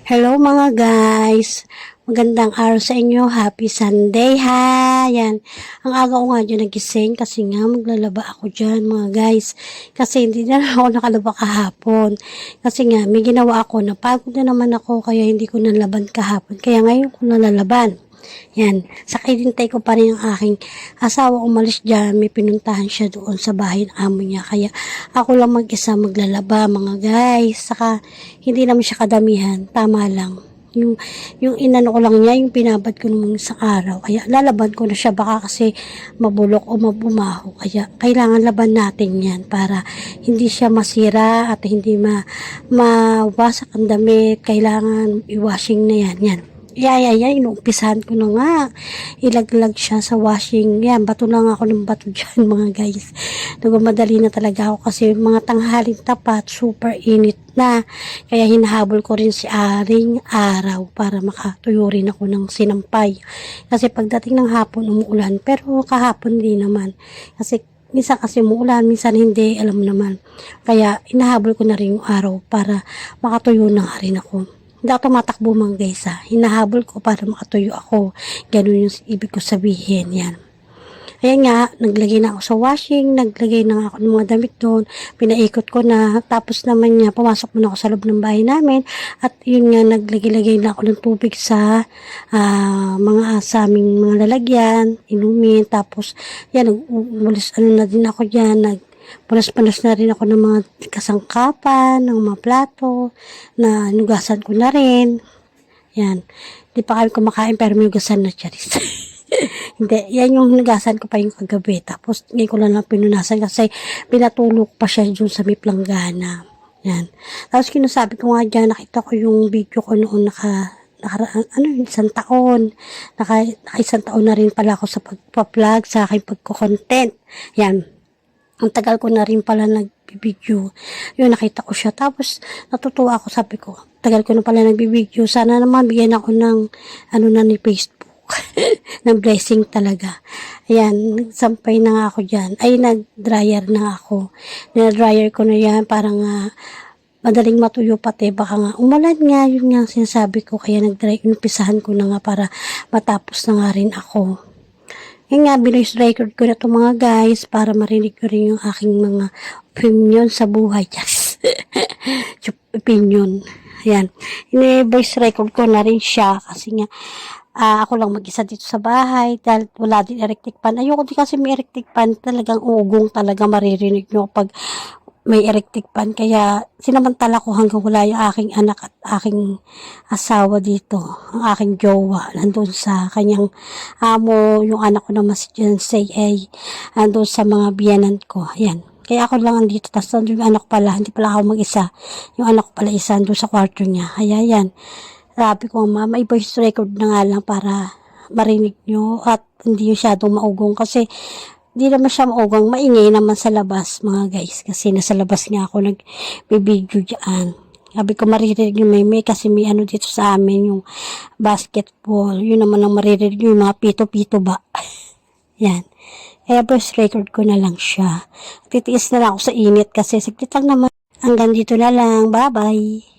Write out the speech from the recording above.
Hello mga guys! Magandang araw sa inyo. Happy Sunday ha! Yan. Ang aga ko nga dyan nagising kasi nga maglalaba ako dyan mga guys. Kasi hindi na ako nakalaba kahapon. Kasi nga may ginawa ako. Napagod na naman ako kaya hindi ko nalaban kahapon. Kaya ngayon ko nalalaban. Yan. Sa kinintay ko pa rin ang aking asawa umalis dyan. May pinuntahan siya doon sa bahay ng amo niya. Kaya ako lang mag-isa maglalaba mga guys. Saka hindi naman siya kadamihan. Tama lang. Yung inano ko lang niya, yung pinabad ko nung isang araw. Kaya lalaban ko na siya baka kasi mabulok o mabumaho. Kaya kailangan laban natin yan para hindi siya masira at hindi mawasak ang damit. Kailangan i-washing na yan. Yan. Inuumpisahan ko na nga. Ilaglag siya sa washing. Yan, bato lang ako ng bato dyan mga guys. Nagmamadali na talaga ako kasi mga tanghaling tapat, super init na. Kaya hinahabol ko rin si Aring araw para makatuyo rin ako ng sinampay. Kasi pagdating ng hapon umuulan, pero kahapon din naman. Kasi minsan kasi umuulan, minsan hindi, alam mo naman. Kaya hinahabol ko na rin yung araw para makatuyo na rin ako. Hindi ako tumatakbo mga guys ha. Hinahabol ko para makatuyo ako. Ganun yung ibig ko sabihin. Yan. Ayan nga, naglagay na ako sa washing, naglagay na ako ng mga damit doon, pinaikot ko na, tapos naman niya, pumasok muna ako sa loob ng bahay namin, at yun nga, naglagay na ako ng tubig sa sa aming mga lalagyan, inumin, tapos yan, na din ako dyan, panas-panas na rin ako ng mga kasangkapan, ng mga plato, na nugasan ko na rin. Yan. Di pa kami kumakain pero may nugasan na charis. Hindi. Yan yung nugasan ko pa yung kagabi. Tapos ngayon ko lang pinunasan kasi pinatulog pa siya dun sa may planggana. Yan. Tapos kinasabi ko nga dyan, nakita ko yung video ko noon isang taon. Isang taon na rin pala ako sa pagpa-vlog, sa aking pagko-content. Yan. Ang tagal ko na rin pala nagbibideo. Yun, nakita ko siya. Tapos, natutuwa ako, sabi ko, tagal ko na pala nagbibideo. Sana naman bigyan ako ng, ni Facebook. ng blessing talaga. Ayan, nagsampay na nga ako dyan. Ay, nag-dryer na ako. Nag-dryer ko na yan, parang madaling matuyo pati. Baka nga, umulan nga, yun nga sinasabi ko. Kaya nag-dryer, inumpisahan ko na nga para matapos na nga rin ako. Yung nga, binoise record ko na ito mga guys para marinig ko rin yung aking mga opinion sa buhay. Yes. Opinion. Ayan. Voice record ko na rin siya kasi nga ako lang mag-isa dito sa bahay dahil wala din electric fan. Ayoko din kasi may electric fan. Talagang ugong talaga maririnig nyo pag may electric fan. Kaya sinamantala ko hanggang wala yung aking anak at aking asawa dito. Ang aking jowa. Nandun sa kanyang amo, yung anak ko naman si Jensei ay nandun sa mga biyanan ko. Ayan. Kaya ako lang andito. Tapos nandun yung anak pala. Hindi pala ako mag-isa. Yung anak ko pala isa nandun sa kwarto niya. Kaya yan. Sabi ko, mama, i-voice record na nga lang para marinig nyo at hindi masyadong maugong kasi di naman siya maugang, maingay naman sa labas mga guys kasi nasa labas nga ako nag-video dyan. Sabi ko maririnig yung may kasi may dito sa amin yung basketball, yun naman ang maririnig yung mga pito-pito ba. Yan. Kaya voice record ko na lang siya. Titiis na lang ako sa init kasi saglit lang naman. Hanggang dito na lang. Bye bye.